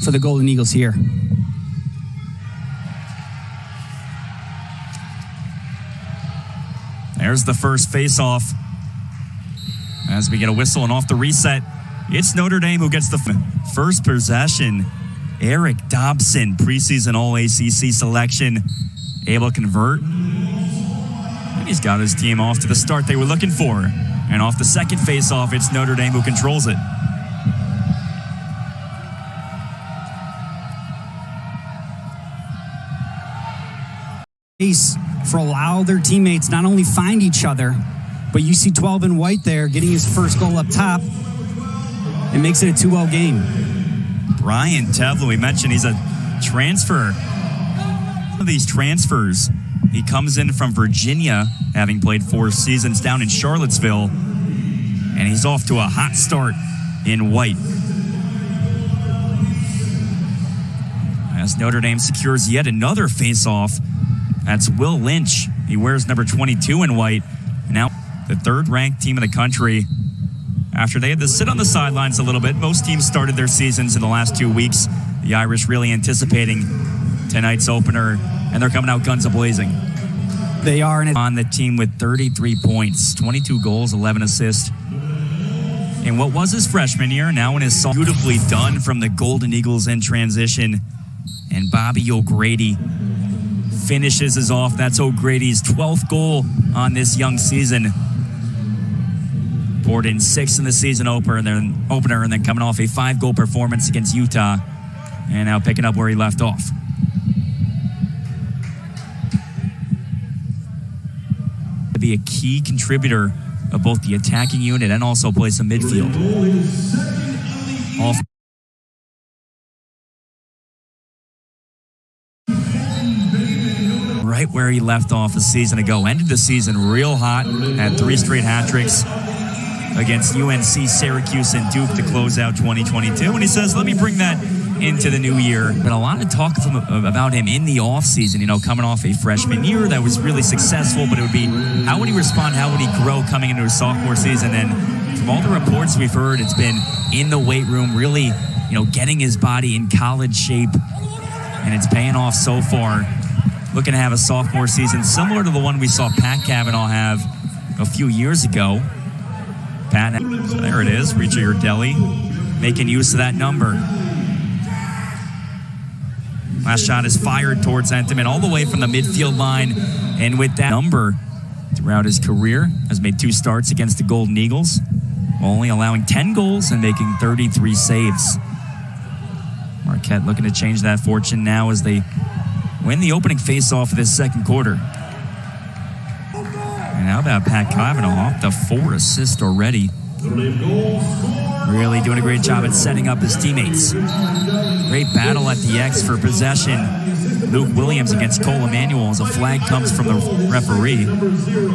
for the Golden Eagles here. There's the first face-off. As we get a whistle and off the reset, it's Notre Dame who gets the first possession. Eric Dobson, preseason All-ACC selection, able to convert. And he's got his team off to the start they were looking for. And off the second face-off, it's Notre Dame who controls it. For allow their teammates not only find each other, but you see 12 in white there getting his first goal up top. It makes it a 2-0 game. Brian Tevlin, we mentioned he's a transfer. One of these transfers, he comes in from Virginia, having played 4 seasons down in Charlottesville, and he's off to a hot start in white. As Notre Dame secures yet another face-off, that's Will Lynch. He wears number 22 in white. Now the third-ranked team in the country. After they had to sit on the sidelines a little bit, most teams started their seasons in the last 2 weeks. The Irish really anticipating tonight's opener, and they're coming out guns a-blazing. They are on the team with 33 points, 22 goals, 11 assists. In what was his freshman year, now in his beautifully done from the Golden Eagles in transition. And Bobby O'Grady finishes us off. That's O'Grady's 12th goal on this young season. Poured in 6 in the season opener, and then coming off a 5-goal performance against Utah, and now picking up where he left off. To be a key contributor of both the attacking unit and also play some midfield. Right where he left off a season ago. Ended the season real hot, had 3 straight hat tricks against UNC, Syracuse, and Duke to close out 2022. And he says, let me bring that into the new year. But a lot of talk about him in the offseason, coming off a freshman year that was really successful, but it would be, how would he respond? How would he grow coming into his sophomore season? And from all the reports we've heard, it's been in the weight room, really, getting his body in college shape. And it's paying off so far. Looking to have a sophomore season similar to the one we saw Pat Cavanaugh have a few years ago. Pat, so there it is, Reach Your Deli, making use of that number. Last shot is fired towards Entenmann all the way from the midfield line. And with that number throughout his career, has made 2 starts against the Golden Eagles, only allowing 10 goals and making 33 saves. Marquette looking to change that fortune now as they win the opening face-off of this second quarter. And how about Pat Cavanaugh, up to 4 assists already. Really doing a great job at setting up his teammates. Great battle at the X for possession. Luke Williams against Cole Emmanuel as a flag comes from the referee. Number 0,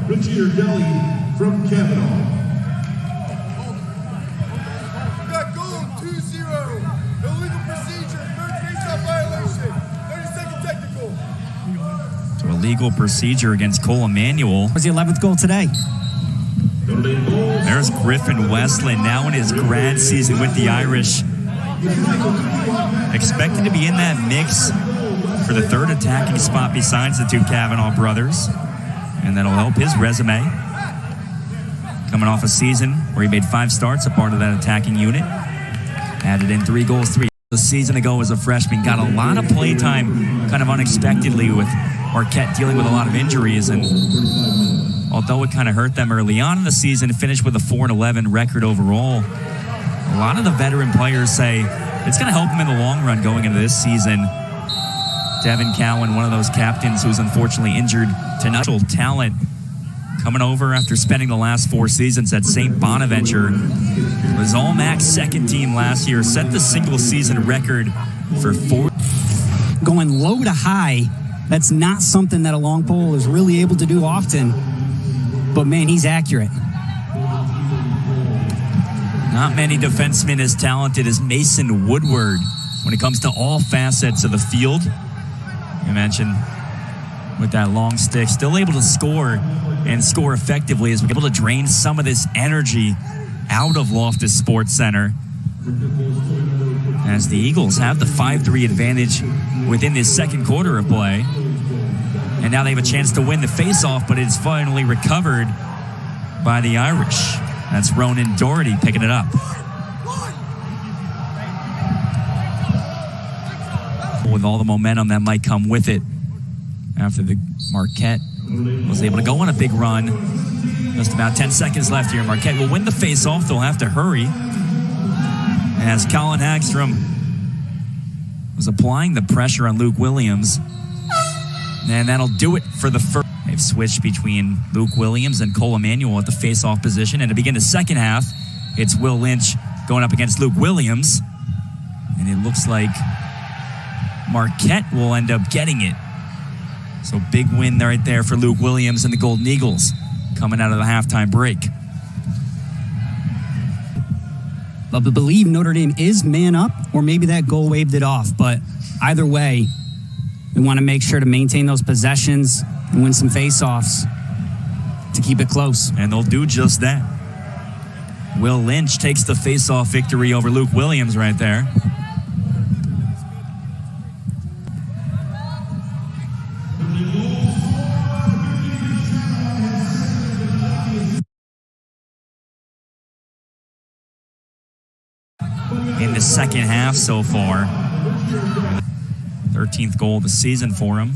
Richard Deli from Cavanaugh. Illegal procedure against Cole Emmanuel. Was the 11th goal today? There's Griffin Westland now in his grad season with the Irish. Expected to be in that mix for the 3rd attacking spot besides the 2 Cavanaugh brothers. And that'll help his resume. Coming off a season where he made 5 starts, a part of that attacking unit. Added in 3 goals, 3 a season ago as a freshman. Got a lot of play time kind of unexpectedly with Marquette dealing with a lot of injuries, and although it kind of hurt them early on in the season, finished with a 4-11 record overall. A lot of the veteran players say it's going to help them in the long run going into this season. Devin Cowan, one of those captains who's unfortunately injured tonight. Talent coming over after spending the last 4 seasons at St. Bonaventure. Was All-MAC second team last year, set the single season record for 4. Going low to high. That's not something that a long pole is really able to do often. But, man, he's accurate. Not many defensemen as talented as Mason Woodward when it comes to all facets of the field. You mentioned with that long stick, still able to score and score effectively as we're able to drain some of this energy out of Loftus Sports Center. as the Eagles have the 5-3 advantage within this second quarter of play. And now they have a chance to win the faceoff, but it's finally recovered by the Irish. That's Ronan Doherty picking it up. With all the momentum that might come with it after the Marquette was able to go on a big run. Just about 10 seconds left here. Marquette will win the faceoff. They'll have to hurry. As Colin Hagstrom was applying the pressure on Luke Williams. And that'll do it for the first. They've switched between Luke Williams and Cole Emmanuel at the faceoff position. And to begin the second half, it's Will Lynch going up against Luke Williams. And it looks like Marquette will end up getting it. So big win right there for Luke Williams and the Golden Eagles coming out of the halftime break. But I believe Notre Dame is man up, or maybe that goal waved it off. But either way, we want to make sure to maintain those possessions and win some faceoffs to keep it close. And they'll do just that. Will Lynch takes the faceoff victory over Luke Williams right there. In the second half so far. 13th goal of the season for him.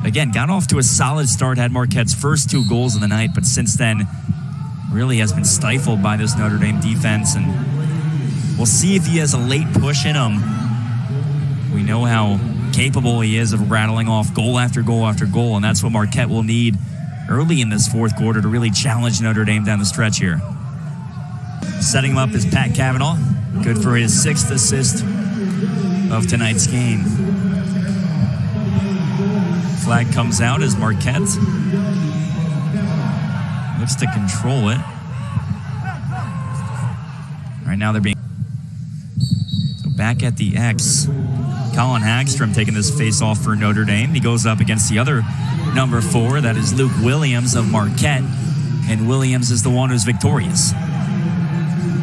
Again, got off to a solid start, had Marquette's first 2 goals of the night, but since then really has been stifled by this Notre Dame defense, and we'll see if he has a late push in him. We know how capable he is of rattling off goal after goal after goal, and that's what Marquette will need early in this fourth quarter to really challenge Notre Dame down the stretch here. Setting him up is Pat Cavanaugh, good for his 6th assist of tonight's game. Flag comes out as Marquette looks to control it. Right now they're being... So back at the X, Colin Hagstrom taking this face off for Notre Dame. He goes up against the other number 4, that is Luke Williams of Marquette, and Williams is the one who's victorious.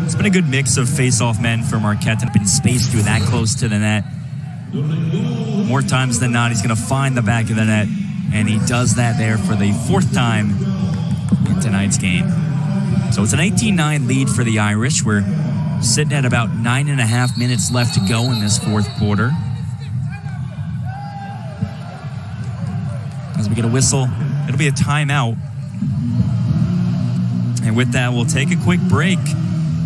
It's been a good mix of face-off men for Marquette and been spaced through that close to the net. More times than not, he's going to find the back of the net, and he does that there for the 4th time in tonight's game. So it's an 18-9 lead for the Irish. We're sitting at about 9.5 minutes left to go in this fourth quarter. As we get a whistle, it'll be a timeout. And with that, we'll take a quick break.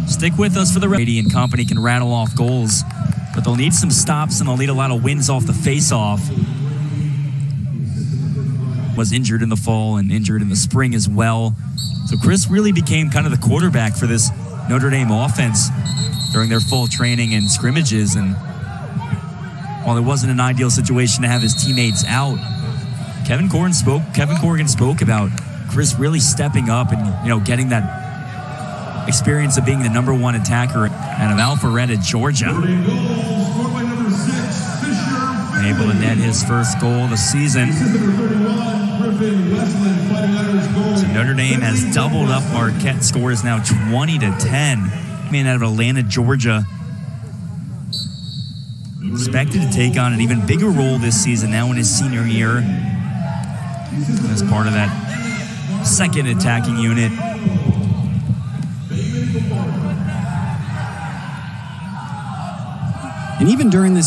Stick with us for the rest. And company can rattle off goals, but they'll need some stops and they'll need a lot of wins off the face-off. Was injured in the fall and injured in the spring as well. So Chris really became kind of the quarterback for this Notre Dame offense during their fall training and scrimmages. And while it wasn't an ideal situation to have his teammates out, Kevin Corrigan spoke about Chris really stepping up and, getting that experience of being the number 1 attacker out of Alpharetta, Georgia. Able to net his first goal of the season. So Notre Dame has doubled up. Marquette score is now 20-10. Man out of Atlanta, Georgia. Expected to take on an even bigger role this season now in his senior year as part of that second attacking unit. And even during this